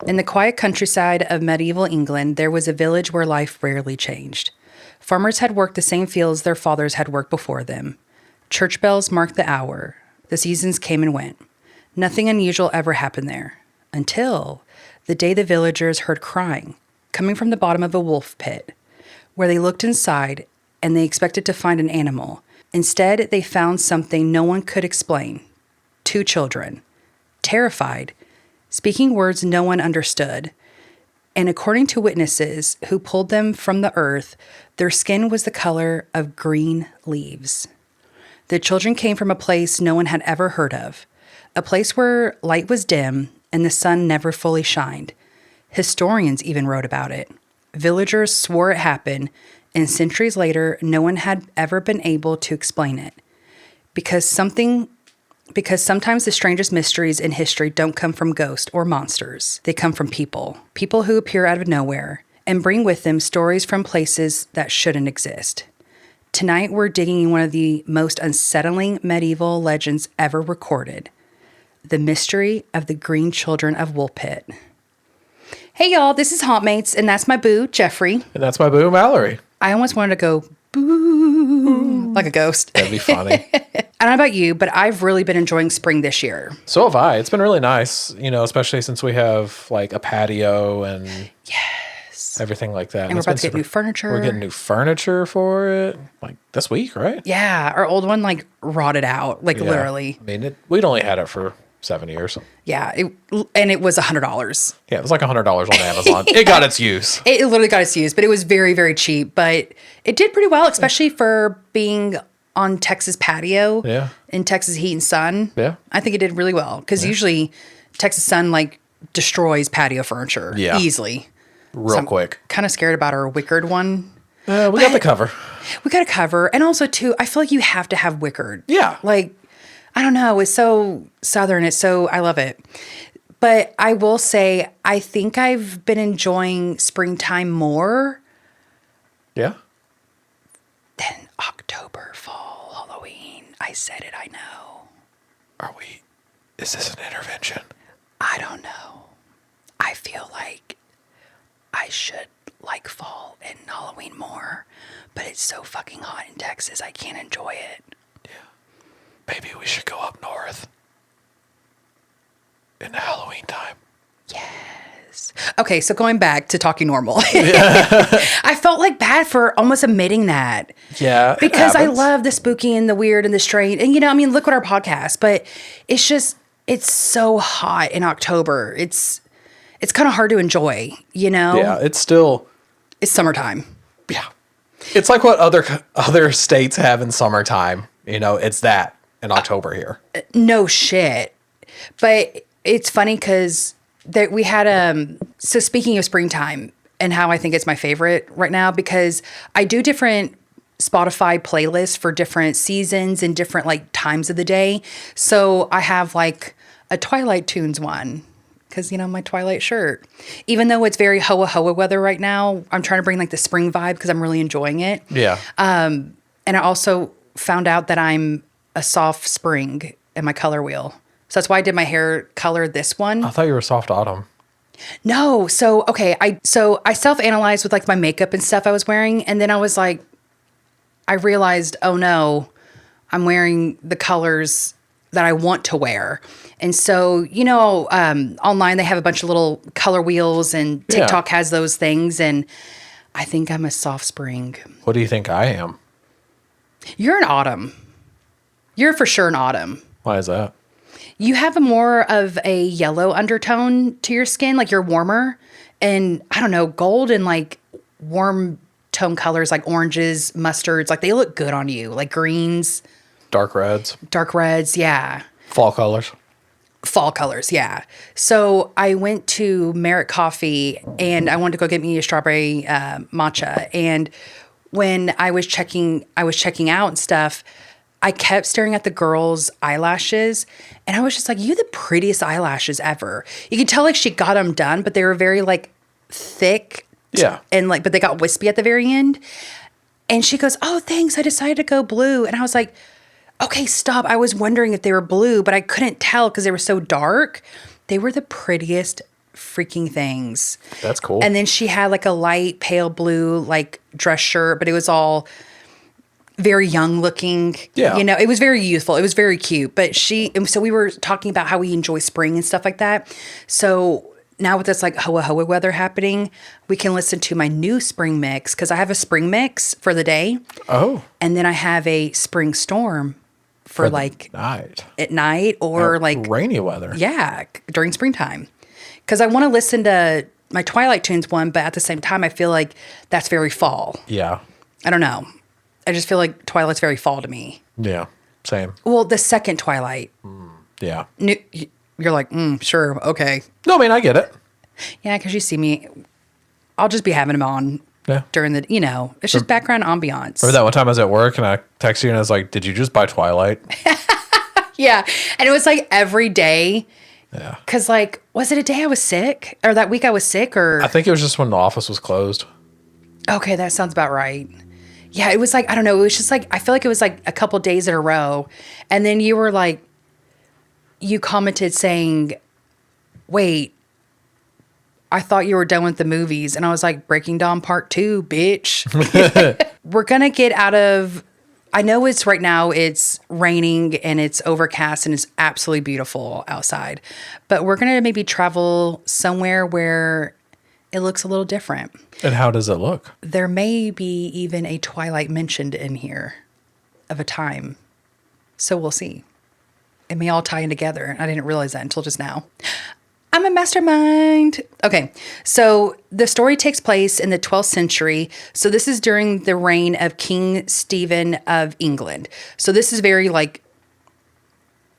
In the quiet countryside of medieval England, there was a village where life rarely changed. Farmers had worked the same fields their fathers had worked before them. Church bells marked the hour. The seasons came and went. Nothing unusual ever happened there. Until the day the villagers heard crying, coming from the bottom of a wolf pit, where they looked inside and they expected to find an animal. Instead, they found something no one could explain. 2 children, terrified, speaking words no one understood. And according to witnesses who pulled them from the earth, their skin was the color of green leaves. The children came from a place no one had ever heard of, a place where light was dim and the sun never fully shined. Historians even wrote about it. Villagers swore it happened, and centuries later, no one had ever been able to explain it. Because sometimes the strangest mysteries in history don't come from ghosts or monsters. They come from people who appear out of nowhere and bring with them stories from places that shouldn't exist. Tonight, we're digging in one of the most unsettling medieval legends ever recorded, the mystery of the Green Children of Woolpit. Hey, y'all, this is Hauntmates, and that's my boo, Jeffrey. And that's my boo, Mallory. I almost wanted to go boo like a ghost. That'd be funny. I don't know about you, but I've really been enjoying spring this year. So have I. It's been really nice, especially since we have like a patio and everything like that. And we're about to get new furniture. We're getting new furniture for it like this week, right? Yeah. Our old one like rotted out, literally. I mean, we'd only had it for 7 years. Yeah. And it was $100. Yeah, it was like $100 on Amazon. It got its use. It literally got its use, but it was very, very cheap. But it did pretty well, especially for being on Texas patio in Texas heat and sun. Yeah. I think it did really well because usually Texas sun like destroys patio furniture easily. Real quick. Kind of scared about our wickered one. We got the cover. We got a cover. And also, too, I feel like you have to have wickered. Yeah. Like, I don't know. It's so Southern. I love it. But I will say, I think I've been enjoying springtime more. Yeah. Than October, fall, Halloween. I said it, I know. Is this an intervention? I don't know. I feel like I should like fall and Halloween more, but it's so fucking hot in Texas, I can't enjoy it. Yeah. Maybe we should go up north in the Halloween time. Yes. Okay, so going back to talking normal. I felt like bad for almost admitting that. Yeah. Because I love the spooky and the weird and the strange. And, look at our podcast, but it's so hot in October. It's kind of hard to enjoy, Yeah, it's summertime. Yeah. It's like what other states have in summertime. It's that in October here. No shit. But it's funny because we had, so speaking of springtime and how I think it's my favorite right now, because I do different Spotify playlists for different seasons and different like times of the day. So I have like a Twilight Tunes one. Because, my Twilight shirt. Even though it's very hoa weather right now, I'm trying to bring like the spring vibe because I'm really enjoying it. Yeah. And I also found out that I'm a soft spring in my color wheel. So that's why I did my hair color this one. I thought you were soft autumn. No. So, okay. I self-analyzed with like my makeup and stuff I was wearing. And then I was like, I realized, oh no, I'm wearing the colors that I want to wear. And so, online they have a bunch of little color wheels and TikTok has those things. And I think I'm a soft spring. What do you think I am? You're an autumn. You're for sure an autumn. Why is that? You have more of a yellow undertone to your skin. Like you're warmer. And I don't know, gold and like warm tone colors like oranges, mustards, like they look good on you. Like greens. Dark reds, yeah. Fall colors, yeah. So I went to Merit Coffee and I wanted to go get me a strawberry matcha. And when I was checking out and stuff, I kept staring at the girl's eyelashes and I was just like, you have the prettiest eyelashes ever. You could tell like she got them done, but they were very like thick. Yeah. And like, but they got wispy at the very end. And she goes, oh, thanks. I decided to go blue. And I was like, okay, stop. I was wondering if they were blue, but I couldn't tell because they were so dark. They were the prettiest freaking things. That's cool. And then she had like a light pale blue like dress shirt, but it was all very young looking. Yeah. You know, it was very youthful. It was very cute. But so we were talking about how we enjoy spring and stuff like that. So now with this like hoa hoa weather happening, we can listen to my new spring mix because I have a spring mix for the day. Oh. And then I have a spring storm for like night. At night or like rainy weather. Yeah, during springtime. Because I want to listen to my Twilight Tunes one, but at the same time, I feel like that's very fall. Yeah. I don't know. I just feel like Twilight's very fall to me. Yeah. Same. Well, the second Twilight. Yeah. You're like, sure, okay. No, I mean, I get it. Yeah, because you see me, I'll just be having them on during the, it's just background ambiance. Remember that one time I was at work and I texted you and I was like, did you just buy Twilight? Yeah. And it was like every day. Yeah. Because like, was it a day I was sick? Or that week I was sick? Or I think it was just when the office was closed. Okay, that sounds about right. Yeah, it was like, I don't know. It was just like, I feel like it was like a couple days in a row. And then you were like, you commented saying, wait, I thought you were done with the movies. And I was like, Breaking Dawn Part 2, bitch. We're going to get out of, I know it's right now, it's raining and it's overcast and it's absolutely beautiful outside. But we're going to maybe travel somewhere where it looks a little different. And how does it look? There may be even a Twilight mentioned in here of a time. So we'll see. It may all tie in together. I didn't realize that until just now. I'm a mastermind. Okay, so the story takes place in the 12th century. So this is during the reign of King Stephen of England. So this is very like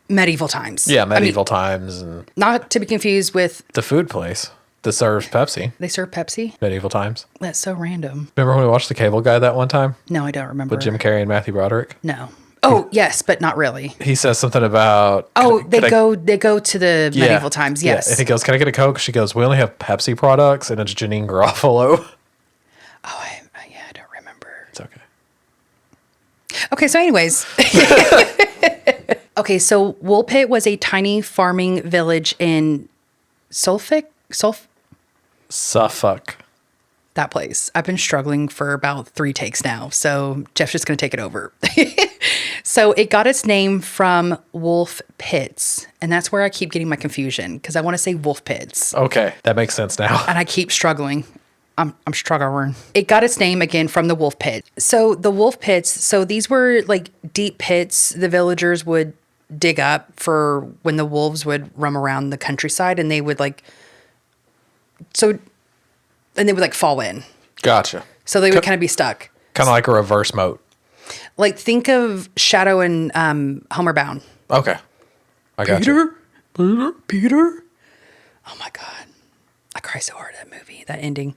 medieval times. Yeah, medieval times. And not to be confused with the food place that serves Pepsi. They serve Pepsi? Medieval times. That's so random. Remember when we watched The Cable Guy that one time? No, I don't remember. With Jim Carrey and Matthew Broderick? No. Oh, yes, but not really. He says something about... They go to the medieval times, yes. Yeah. And he goes, can I get a Coke? She goes, we only have Pepsi products, and it's Janine Garofalo. Oh, I don't remember. It's okay. Okay, so anyways. Okay, so Woolpit was a tiny farming village in Suffolk? That place. I've been struggling for about 3 takes now, so Jeff's just going to take it over. So it got its name from wolf pits, and that's where I keep getting my confusion because I want to say wolf pits. Okay, that makes sense now. And I keep struggling. I'm struggling. It got its name again from the wolf pit. So the wolf pits, so these were like deep pits the villagers would dig up for when the wolves would roam around the countryside, and they would like fall in. Gotcha. So they would kind of be stuck. Kind of like a reverse moat. Like think of Shadow and Homeward Bound. Okay. I got you. Peter. Oh my God. I cry so hard at that movie, that ending.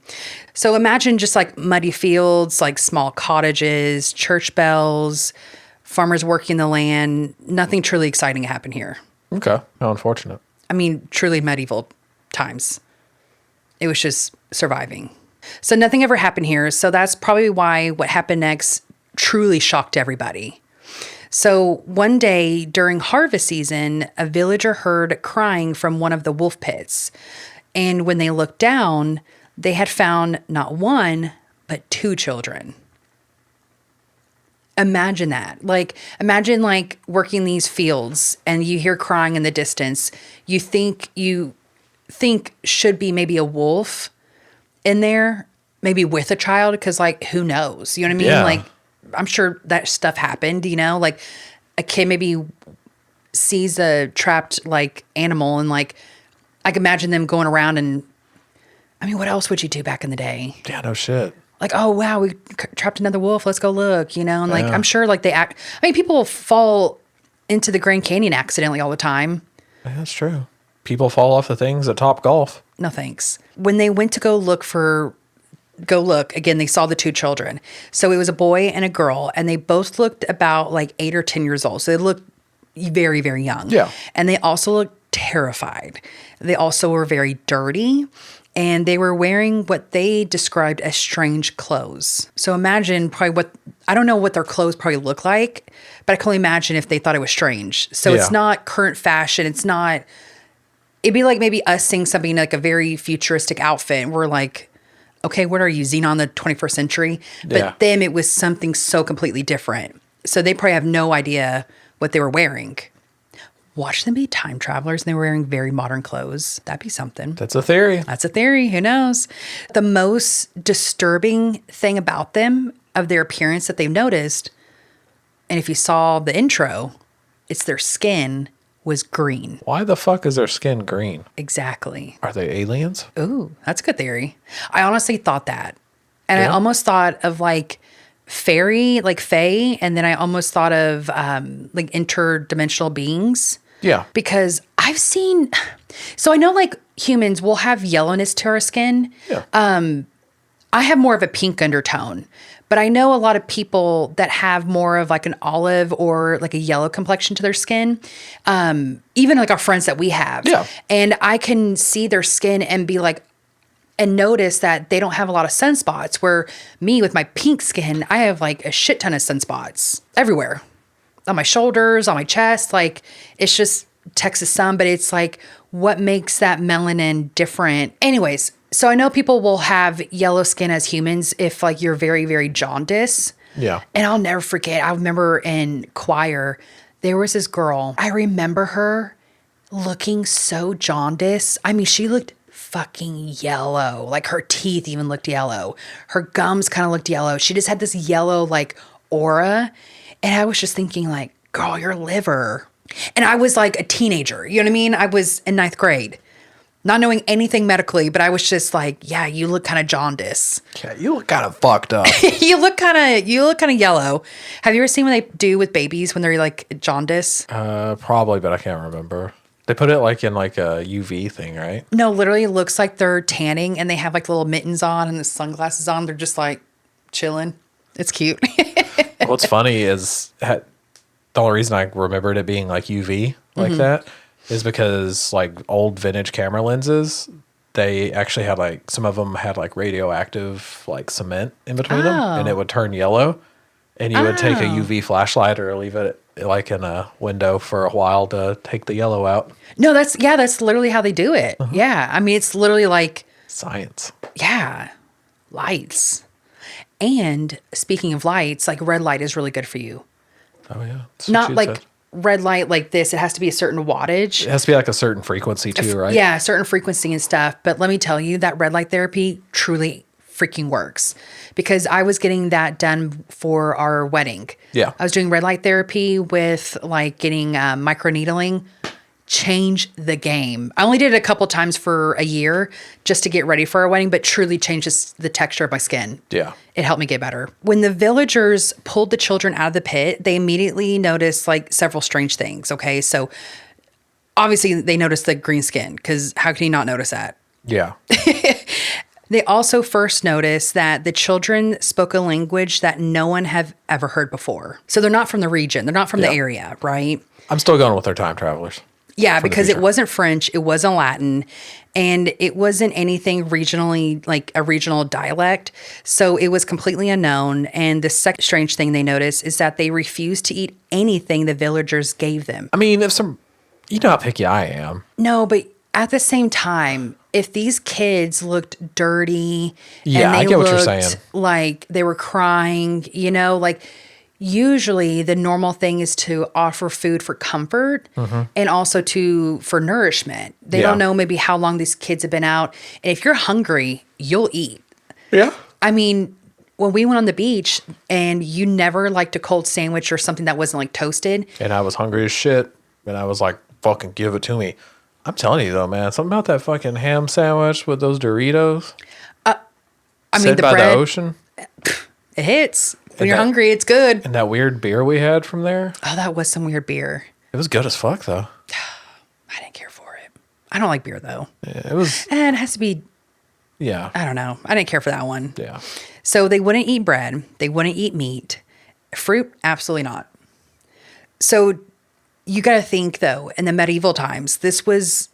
So imagine just like muddy fields, like small cottages, church bells, farmers working the land. Nothing truly exciting happened here. Okay. How unfortunate. I mean, truly medieval times. It was just surviving. So nothing ever happened here. So that's probably why what happened next truly shocked everybody. So one day during harvest season, a villager heard crying from one of the wolf pits. And when they looked down, they had found not one, but 2 children. Imagine that. Imagine working these fields and you hear crying in the distance. You think should be maybe a wolf in there, maybe with a child, because who knows? You know what I mean? Yeah. I'm sure that stuff happened, a kid maybe sees a trapped animal and I can imagine them going around and what else would you do back in the day? Yeah, no shit. Oh wow, we trapped another wolf. Let's go look, and Yeah. I'm sure people fall into the Grand Canyon accidentally all the time. Yeah, that's true. People fall off the things at Top Golf. No thanks. When they went to go look, again, they saw the 2 children. So it was a boy and a girl, and they both looked about 8 or 10 years old. So they looked very, very young. Yeah. And they also looked terrified. They also were very dirty, and they were wearing what they described as strange clothes. So imagine I don't know what their clothes probably look like, but I can only imagine if they thought it was strange. So It's not current fashion. It's not it'd be like maybe us seeing something like a very futuristic outfit. And we're like, okay, what are you, Xenon the 21st century? But them, it was something so completely different. So they probably have no idea what they were wearing. Watch them be time travelers and they were wearing very modern clothes. That'd be something. That's a theory. That's a theory. Who knows? The most disturbing thing about them, of their appearance that they've noticed, and if you saw the intro, it's their skin was green. Why the fuck is their skin green? Exactly. Are they aliens? Ooh, that's a good theory. I honestly thought that. And I almost thought of like fairy, like fae, and then I almost thought of like interdimensional beings. Yeah. Because I've seen, so I know like humans will have yellowness to our skin. Yeah. I have more of a pink undertone, but I know a lot of people that have more of like an olive or like a yellow complexion to their skin. Even like our friends that we have. Yeah. And I can see their skin and be like, and notice that they don't have a lot of sunspots, where me with my pink skin, I have like a shit ton of sunspots everywhere. On my shoulders, on my chest. Like, it's just Texas sun, but it's like, what makes that melanin different? Anyways, so I know people will have yellow skin as humans if like you're very, very jaundiced. Yeah. And I'll never forget, I remember in choir, there was this girl. I remember her looking so jaundiced. I mean, she looked fucking yellow. Like her teeth even looked yellow. Her gums kind of looked yellow. She just had this yellow like aura. And I was just thinking like, girl, your liver. And I was like a teenager. You know what I mean? I was in 9th grade. Not knowing anything medically, but I was just like, yeah, you look kind of jaundiced. Yeah, you look kind of fucked up. you look kind of yellow. Have you ever seen what they do with babies when they're like jaundiced? Probably, but I can't remember. They put it like in like a UV thing, right? No, literally it looks like they're tanning and they have like little mittens on and the sunglasses on. They're just like chilling. It's cute. What's funny is the only reason I remembered it being like UV like that is because like old vintage camera lenses, they actually had like, some of them had like radioactive like cement in between them, and it would turn yellow, and you would take a UV flashlight or leave it like in a window for a while to take the yellow out. No, that's literally how they do it. Yeah. I mean, it's literally like Science. Yeah, lights. And speaking of lights, like red light is really good for you. Oh yeah. Not like red light like this. It has to be a certain wattage. It has to be like a certain frequency too, right? Yeah, a certain frequency and stuff. But let me tell you, that red light therapy truly freaking works, because I was getting that done for our wedding. Yeah. I was doing red light therapy with like getting microneedling. Change the game. I only did it a couple times for a year just to get ready for our wedding, but truly changes the texture of my skin. Yeah. It helped me get better. When the villagers pulled the children out of the pit, they immediately noticed like several strange things. Okay. So obviously they noticed the green skin, because how can you not notice that? Yeah. They also first noticed that the children spoke a language that no one have ever heard before. So they're not from the region. They're not from the area, right? I'm still going with our time travelers. Yeah, because it wasn't French, it wasn't Latin, and it wasn't anything regionally, like a regional dialect. So it was completely unknown. And the second strange thing they noticed is that they refused to eat anything the villagers gave them. I mean, you know how picky I am. No, but at the same time, if these kids looked dirty, Yeah, and they I get what you're looked saying. like they were crying, you know, like usually the normal thing is to offer food for comfort and also for nourishment. They don't know maybe how long these kids have been out. And if you're hungry, you'll eat. Yeah. I mean, when we went on the beach and you never liked a cold sandwich or something that wasn't like toasted. And I was hungry as shit. And I was like, fucking give it to me. I'm telling you though, man, something about that fucking ham sandwich with those Doritos. I mean, the by bread, the ocean. it hits. When And you're that- hungry, it's good. And that weird beer we had from there. Oh, that was some weird beer. It was good as fuck though. I didn't care for it. I don't like beer though. Yeah, it was. And it has to be, Yeah. I don't know. I didn't care for that one. Yeah. So they wouldn't eat bread. They wouldn't eat meat. Fruit, absolutely not. So you got to think though, in the medieval times, this was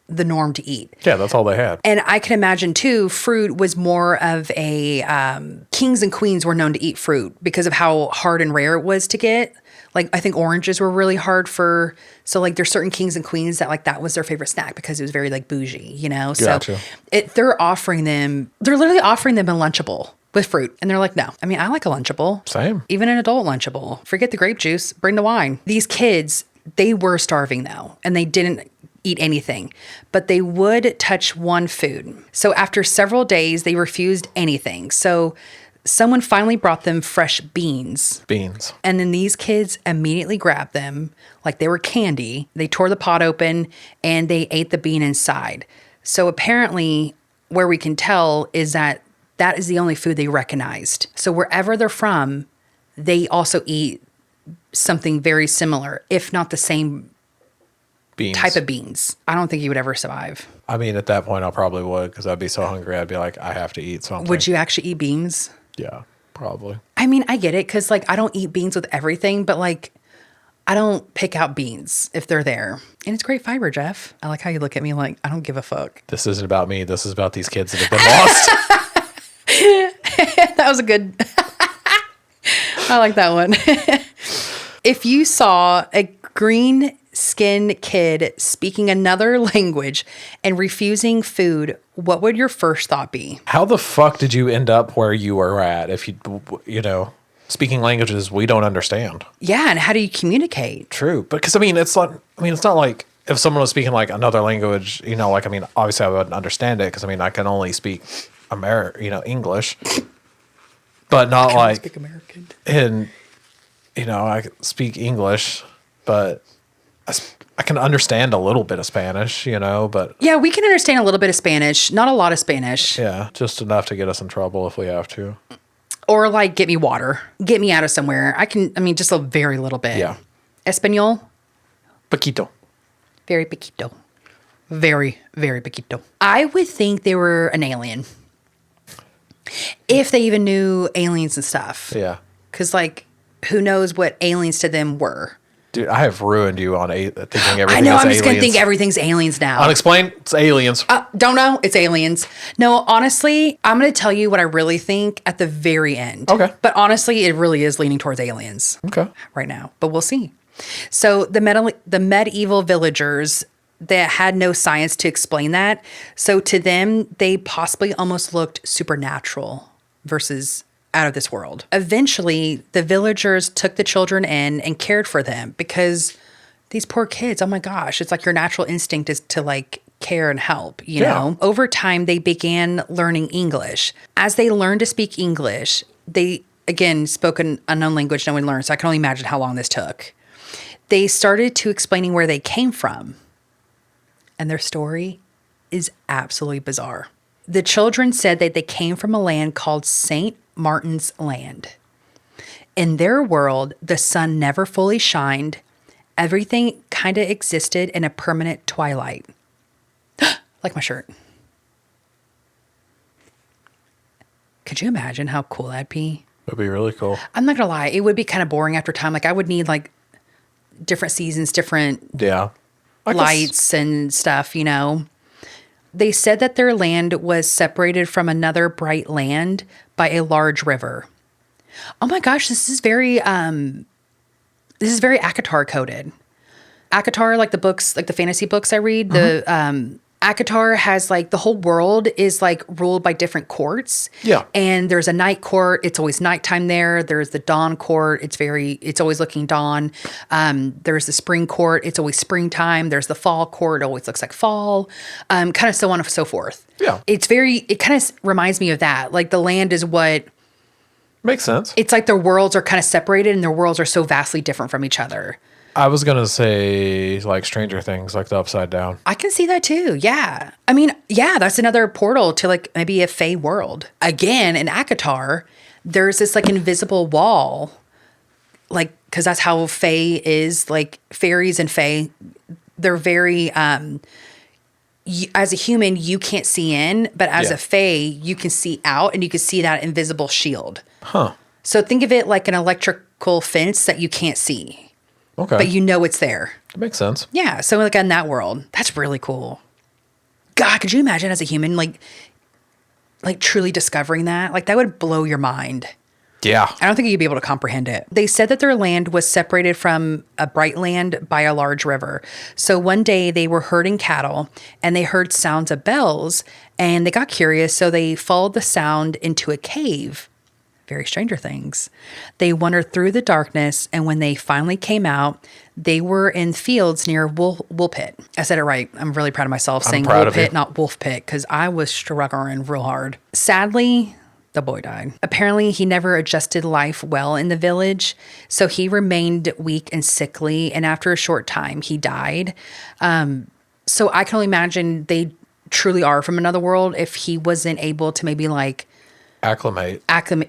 the norm to eat. Yeah, that's all they had. And I can imagine too, fruit was more of a, kings and queens were known to eat fruit because of how hard and rare it was to get. Like, I think oranges were really hard for, so like there's certain kings and queens that like that was their favorite snack because it was very like bougie, you know? Gotcha. So they're literally offering them a Lunchable with fruit. And they're like, no. I mean, I like a Lunchable. Same. Even an adult Lunchable. Forget the grape juice, bring the wine. These kids, they were starving though, and they didn't eat anything, but they would touch one food. So after several days, they refused anything. So someone finally brought them fresh beans. Beans. And then these kids immediately grabbed them like they were candy. They tore the pot open and they ate the bean inside. So apparently, where we can tell is that that is the only food they recognized. So wherever they're from, they also eat something very similar, if not the same Beans. type of beans. I don't think you would ever survive. I mean, at that point, I probably would because I'd be so hungry. I'd be like, I have to eat something. Would you actually eat beans? Yeah, probably. I mean, I get it because, like, I don't eat beans with everything, but, like, I don't pick out beans if they're there. And it's great fiber, Jeff. I like how you look at me like, I don't give a fuck. This isn't about me. This is about these kids that have been lost. That was a good... I like that one. If you saw a green-skinned kid speaking another language and refusing food, what would your first thought be? How the fuck did you end up where you were at if you know, speaking languages we don't understand? Yeah, and how do you communicate? True. Because, I mean, it's not like if someone was speaking like another language, you know, like, I mean, obviously I wouldn't understand it because, I mean, I can only speak English. But not like, speak American. And, you know, I speak English, but I can understand a little bit of Spanish, you know, but. Yeah, we can understand a little bit of Spanish, not a lot of Spanish. Yeah, just enough to get us in trouble if we have to. Or like, get me water, get me out of somewhere. Just a very little bit. Yeah. Espanol? Poquito. Very poquito. Very, very poquito. I would think they were an alien. If they even knew aliens and stuff. Yeah. Because, like, who knows what aliens to them were. Dude, I have ruined you on thinking everything I know, is I'm just going to aliens. think everything's aliens now. Unexplained, it's aliens. Don't know, it's aliens. No, honestly, I'm going to tell you what I really think at the very end. Okay. But honestly, it really is leaning towards aliens. Okay. Right now, but we'll see. So the medieval villagers that had no science to explain that. So to them, they possibly almost looked supernatural versus out of this world. Eventually, the villagers took the children in and cared for them because these poor kids, oh my gosh, it's like your natural instinct is to like care and help, you know? Over time, they began learning English. As they learned to speak English, they, again, spoke an unknown language no one learned, so I can only imagine how long this took. They started to explaining where they came from. And their story is absolutely bizarre. The children said that they came from a land called St. Martin's Land. In their world, the sun never fully shined. Everything kind of existed in a permanent twilight. Like my shirt. Could you imagine how cool that'd be? That'd be really cool. I'm not gonna lie, it would be kind of boring after time. Like I would need like different seasons, different Yeah. lights and stuff, you know. They said that their land was separated from another bright land by a large river. Oh my gosh, this is very ACOTAR coded. ACOTAR, like the books, like the fantasy books I read, the ACOTAR has like the whole world is like ruled by different courts. Yeah. And there's a night court. It's always nighttime there. There's the dawn court. It's always looking dawn. There's the spring court. It's always springtime. There's the fall court. It always looks like fall. Kind of so on and so forth. Yeah. It kind of reminds me of that. Like the land is what. Makes sense. It's like their worlds are kind of separated and their worlds are so vastly different from each other. I was going to say like Stranger Things, like the Upside Down. I can see that too. Yeah. I mean, yeah, that's another portal to like maybe a Fae world. Again, in ACOTAR, there's this like invisible wall, like, because that's how Fae is, like fairies and Fae. They're very, as a human, you can't see in, but as a Fae, you can see out and you can see that invisible shield. Huh. So think of it like an electrical fence that you can't see. Okay. But you know it's there. It makes sense. Yeah. So like in that world, that's really cool. God, could you imagine as a human, like truly discovering that? Like that would blow your mind. Yeah. I don't think you'd be able to comprehend it. They said that their land was separated from a bright land by a large river. So one day they were herding cattle and they heard sounds of bells and they got curious. So they followed the sound into a cave. Very Stranger Things. They wandered through the darkness, and when they finally came out, they were in fields near Woolpit. I said it right. I'm really proud of myself saying Woolpit, not Wolf Pit, because I was struggling real hard. Sadly, the boy died. Apparently, he never adjusted life well in the village, so he remained weak and sickly, and after a short time, he died. So I can only imagine they truly are from another world if he wasn't able to maybe like Acclimate.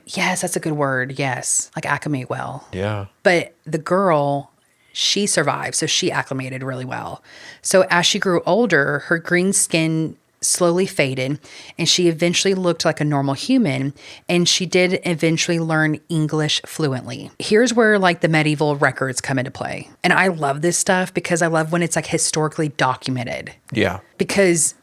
Yes, that's a good word. Yes. Like acclimate well. Yeah. But the girl, she survived. So she acclimated really well. So as she grew older, her green skin slowly faded and she eventually looked like a normal human. And she did eventually learn English fluently. Here's where like the medieval records come into play. And I love this stuff because I love when it's like historically documented. Yeah. Because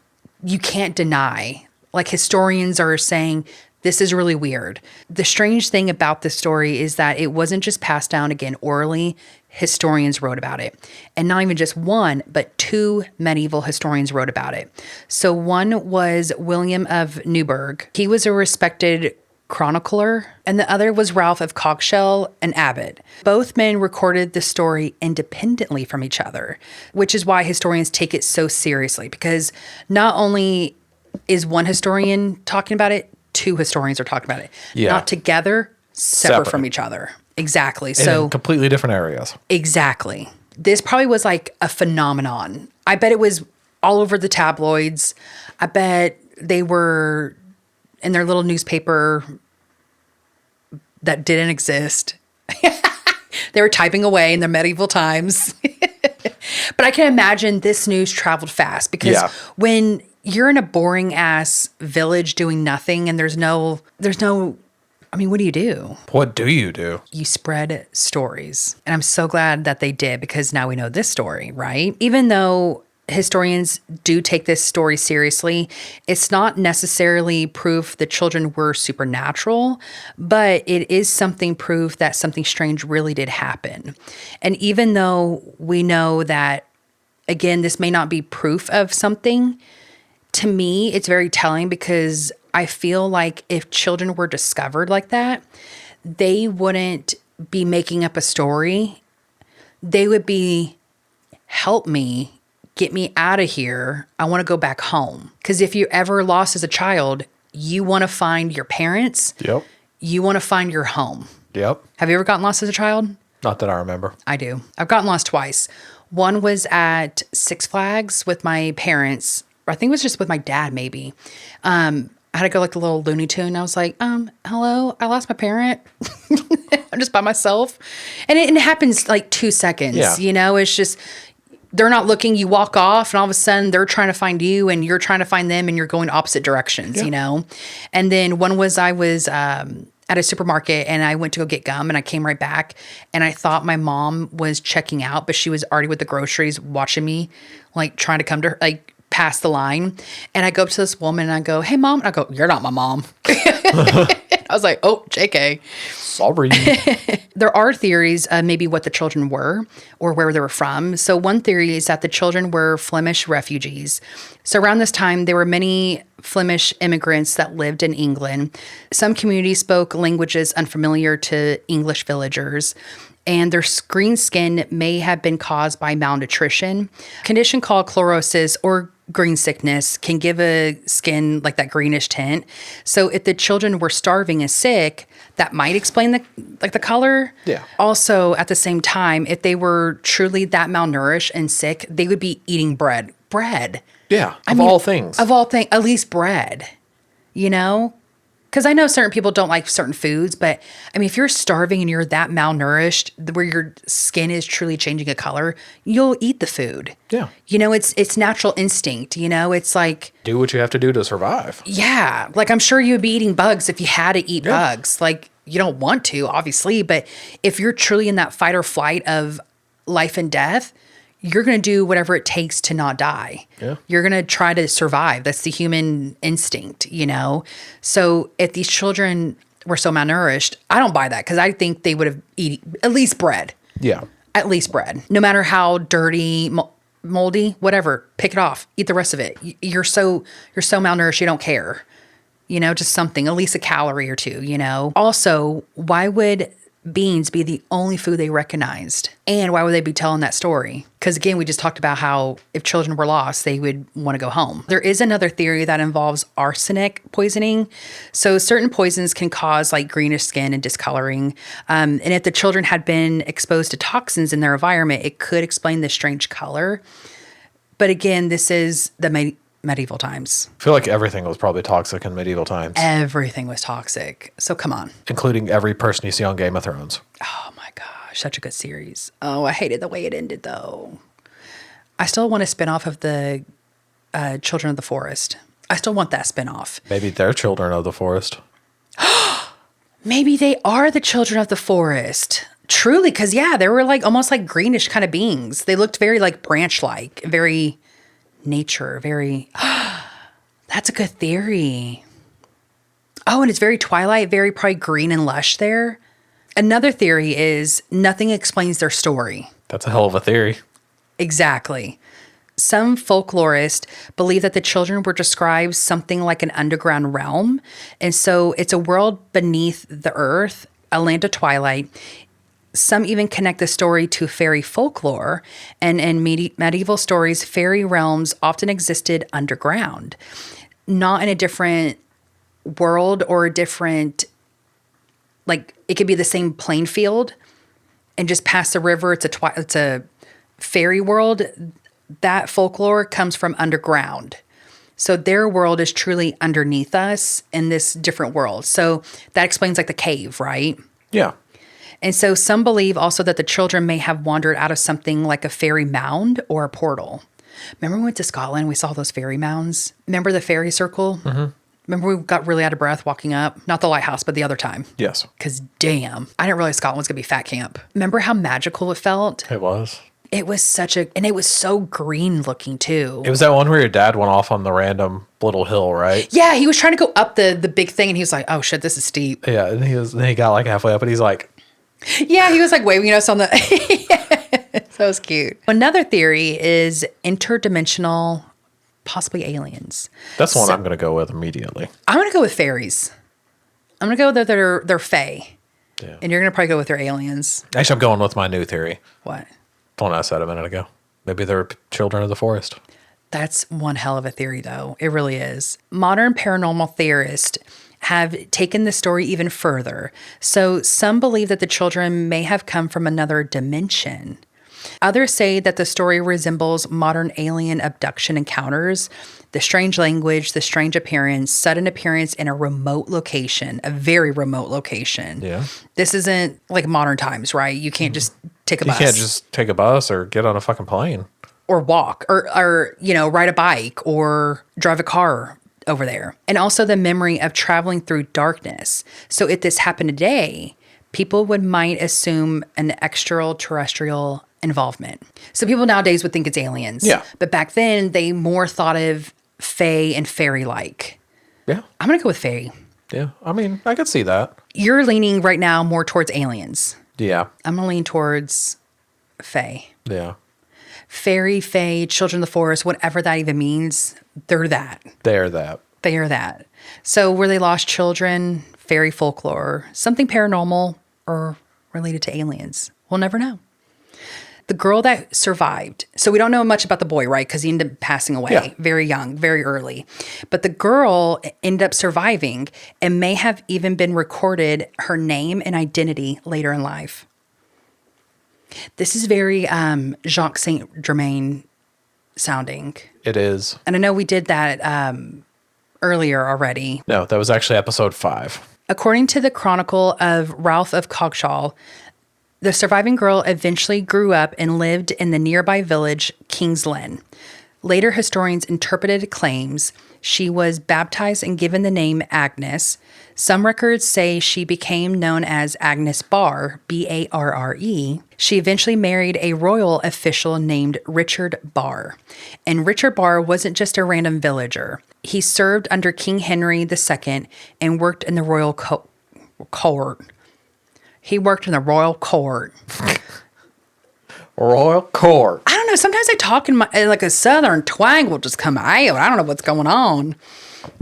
you can't deny, like historians are saying, this is really weird. The strange thing about this story is that it wasn't just passed down again orally. Historians wrote about it. And not even just one, but two medieval historians wrote about it. So one was William of Newburgh. He was a respected chronicler, and the other was Ralph of Cogshall, an abbot. Both men recorded the story independently from each other, which is why historians take it so seriously, because not only is one historian talking about it, two historians are talking about it. Yeah. Not together, separate from each other. Exactly. So in completely different areas. Exactly. This probably was like a phenomenon. I bet it was all over the tabloids. I bet they were in their little newspaper that didn't exist. They were typing away in their medieval times. But I can imagine this news traveled fast because when you're in a boring ass village doing nothing and there's no, I mean, what do? What do? You spread stories. And I'm so glad that they did because now we know this story, right? Even though historians do take this story seriously, it's not necessarily proof the children were supernatural, but it is something proof that something strange really did happen. And even though we know that, again, this may not be proof of something, to me, it's very telling because I feel like if children were discovered like that, they wouldn't be making up a story. They would be, help me, get me out of here. I want to go back home. Because if you're ever lost as a child, you want to find your parents. Yep. You want to find your home. Yep. Have you ever gotten lost as a child? Not that I remember. I do. I've gotten lost twice. One was at Six Flags with my parents. I think it was just with my dad, maybe. I had to go like a little Looney Tune. I was like, hello, I lost my parent. I'm just by myself. And it happens like 2 seconds. Yeah. You know, it's just, they're not looking, you walk off and all of a sudden they're trying to find you and you're trying to find them and you're going opposite directions, you know? And then one was I was at a supermarket and I went to go get gum and I came right back and I thought my mom was checking out, but she was already with the groceries watching me, like trying to come to her, like past the line. And I go up to this woman and I go, hey mom. And I go, you're not my mom. I was like, oh, JK. Sorry. There are theories of maybe what the children were or where they were from. So one theory is that the children were Flemish refugees. So around this time, there were many Flemish immigrants that lived in England. Some communities spoke languages unfamiliar to English villagers, and their green skin may have been caused by malnutrition. A condition called chlorosis or green sickness can give a skin like that greenish tint. So if the children were starving and sick, that might explain the color. Yeah. Also, at the same time, if they were truly that malnourished and sick, they would be eating bread. Bread. Yeah. Of all things. At least bread. You know? Because I know certain people don't like certain foods, but I mean, if you're starving and you're that malnourished, where your skin is truly changing a color, you'll eat the food. Yeah. You know, it's natural instinct. You know, it's like, do what you have to do to survive. Yeah. Like, I'm sure you would be eating bugs if you had to eat bugs. Like, you don't want to, obviously, but if you're truly in that fight or flight of life and death, you're going to do whatever it takes to not die. Yeah. You're going to try to survive. That's the human instinct, you know? So if these children were so malnourished. I don't buy that because I think they would have eaten at least bread. Yeah. At least bread. No matter how dirty, moldy, whatever, pick it off. Eat the rest of it. You're so malnourished, you don't care. Just something, at least a calorie or two, Also, why would beans be the only food they recognized? And why would they be telling that story? Because again, we just talked about how if children were lost, they would want to go home. There is another theory that involves arsenic poisoning. So certain poisons can cause like greenish skin and discoloring. And if the children had been exposed to toxins in their environment, it could explain the strange color. But again, this is the medieval times. I feel like everything was probably toxic in medieval times. Everything was toxic. So come on. Including every person you see on Game of Thrones. Oh my gosh, such a good series. Oh, I hated the way it ended though. I still want a spinoff of the Children of the Forest. I still want that spinoff. Maybe they're children of the forest. Maybe they are the children of the forest. Truly, because yeah, they were like almost like greenish kind of beings. They looked very like branch-like, very nature, very that's a good theory. Oh, and it's very Twilight, very probably green and lush there. Another theory is nothing explains their story. That's a hell of a theory. Exactly. Some folklorists believe that the children were described something like an underground realm, and so it's a world beneath the earth, a land of twilight. Some even connect the story to fairy folklore, and in medieval stories, fairy realms often existed underground, not in a different world or a different, like it could be the same playing field, and just past the river, it's a fairy world. That folklore comes from underground. So their world is truly underneath us in this different world. So that explains like the cave, right? Yeah. And so some believe also that the children may have wandered out of something like a fairy mound or a portal. Remember when we went to Scotland, we saw those fairy mounds? Remember the fairy circle? Mm-hmm. Remember we got really out of breath walking up? Not the lighthouse, but the other time. Yes. Because damn, I didn't realize Scotland was going to be fat camp. Remember how magical it felt? It was. It was and it was so green looking too. It was that one where your dad went off on the random little hill, right? Yeah, he was trying to go up the big thing and he was like, oh shit, this is steep. Yeah, and then he got like halfway up and he's like... Yeah, he was like waving us on the... So it was cute. Another theory is interdimensional, possibly aliens. That's the one I'm going to go with immediately. I'm going to go with fairies. I'm going to go with they're fae. Yeah. And you're going to probably go with their aliens. Actually, I'm going with my new theory. What? The one I said a minute ago. Maybe they're children of the forest. That's one hell of a theory, though. It really is. Modern paranormal theorists have taken the story even further. So some believe that the children may have come from another dimension. Others say that the story resembles modern alien abduction encounters, the strange language, the strange appearance, sudden appearance in a remote location, a very remote location. Yeah. This isn't like modern times, right? You can't just take a bus. You can't just take a bus or get on a fucking plane. Or walk or ride a bike or drive a car over there. And also the memory of traveling through darkness. So if this happened today, people might assume an extraterrestrial involvement. So people nowadays would think it's aliens. Yeah. But back then, they more thought of fae and fairy-like. Yeah. I'm going to go with fae. Yeah. I mean, I could see that. You're leaning right now more towards aliens. Yeah. I'm going to lean towards fae. Yeah. Fairy, fae, children of the forest, whatever that even means, they're that. They're that. They are that. So were they lost children, fairy folklore, something paranormal, or related to aliens? We'll never know. The girl that survived, so we don't know much about the boy, right? Because he ended up passing away very young, very early. But the girl ended up surviving and may have even been recorded her name and identity later in life. This is very Jacques Saint Germain sounding. It is. And I know we did that earlier already. No, that was actually episode 5. According to the Chronicle of Ralph of Coggeshall, the surviving girl eventually grew up and lived in the nearby village King's Lynn. Later historians interpreted claims she was baptized and given the name Agnes. Some records say she became known as Agnes Barre, Barre. She eventually married a royal official named Richard Barre. And Richard Barre wasn't just a random villager. He served under King Henry II and worked in the royal court. He worked in the royal court. Royal court. I don't know. Sometimes I talk in my like a southern twang will just come out. I don't know what's going on.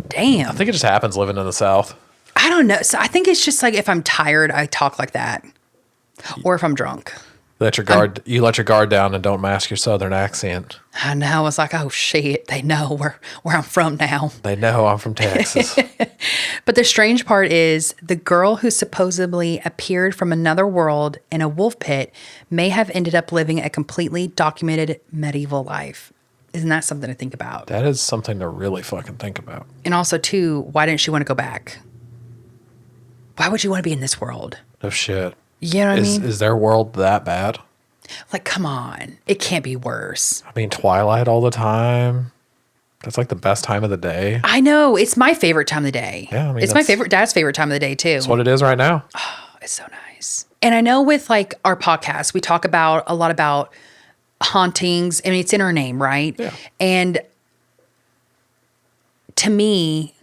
Damn. I think it just happens living in the South. I don't know. So I think it's just like if I'm tired, I talk like that, or if I'm drunk. You let your guard down and don't mask your Southern accent. I know. It's like, oh shit, they know where I'm from now. They know I'm from Texas. But the strange part is the girl who supposedly appeared from another world in a wolf pit may have ended up living a completely documented medieval life. Isn't that something to think about? That is something to really fucking think about. And also, too, why didn't she want to go back? Why would you want to be in this world? No shit. You know what I mean? Is their world that bad? Like, come on. It can't be worse. I mean, twilight all the time. That's like the best time of the day. I know. It's my favorite time of the day. Yeah, I mean, it's my dad's favorite time of the day, too. That's what it is right now. It's so nice. And I know with like our podcast, we talk about a lot about hauntings. I mean, it's in our name, right? Yeah. And to me,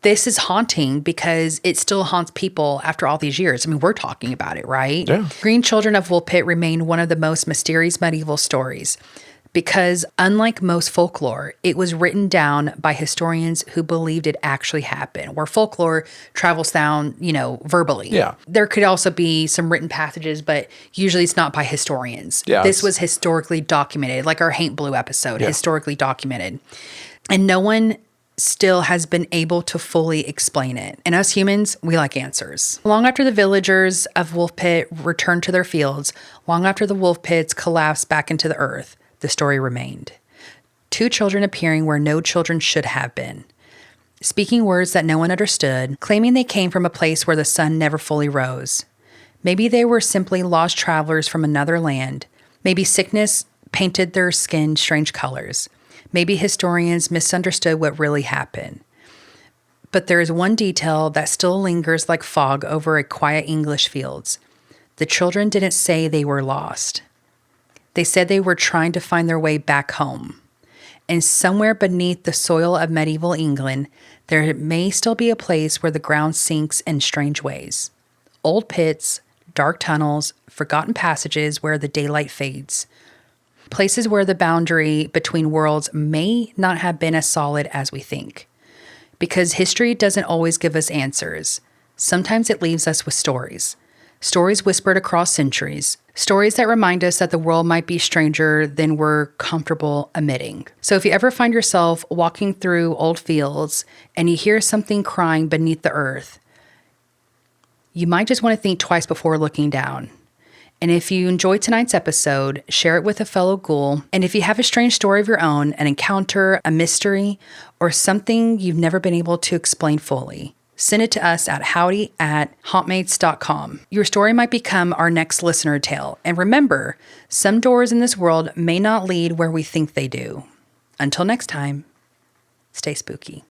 this is haunting because it still haunts people after all these years. I mean, we're talking about it, right? Yeah. Green Children of Woolpit remain one of the most mysterious medieval stories because unlike most folklore, it was written down by historians who believed it actually happened, where folklore travels down, verbally. Yeah. There could also be some written passages, but usually it's not by historians. Yeah, This was historically documented, like our Haint Blue episode, Yeah. historically documented. And no one still has been able to fully explain it. And us humans, we like answers. Long after the villagers of Woolpit returned to their fields, long after the wolf pits collapsed back into the earth, the story remained. 2 children appearing where no children should have been. Speaking words that no one understood, claiming they came from a place where the sun never fully rose. Maybe they were simply lost travelers from another land. Maybe sickness painted their skin strange colors. Maybe historians misunderstood what really happened. But there is one detail that still lingers like fog over a quiet English fields. The children didn't say they were lost. They said they were trying to find their way back home. And somewhere beneath the soil of medieval England, there may still be a place where the ground sinks in strange ways. Old pits, dark tunnels, forgotten passages where the daylight fades. Places where the boundary between worlds may not have been as solid as we think. Because history doesn't always give us answers. Sometimes it leaves us with stories. Stories whispered across centuries. Stories that remind us that the world might be stranger than we're comfortable admitting. So if you ever find yourself walking through old fields and you hear something crying beneath the earth, you might just want to think twice before looking down. And if you enjoyed tonight's episode, share it with a fellow ghoul. And if you have a strange story of your own, an encounter, a mystery, or something you've never been able to explain fully, send it to us at howdy@hauntmates.com. Your story might become our next listener tale. And remember, some doors in this world may not lead where we think they do. Until next time, stay spooky.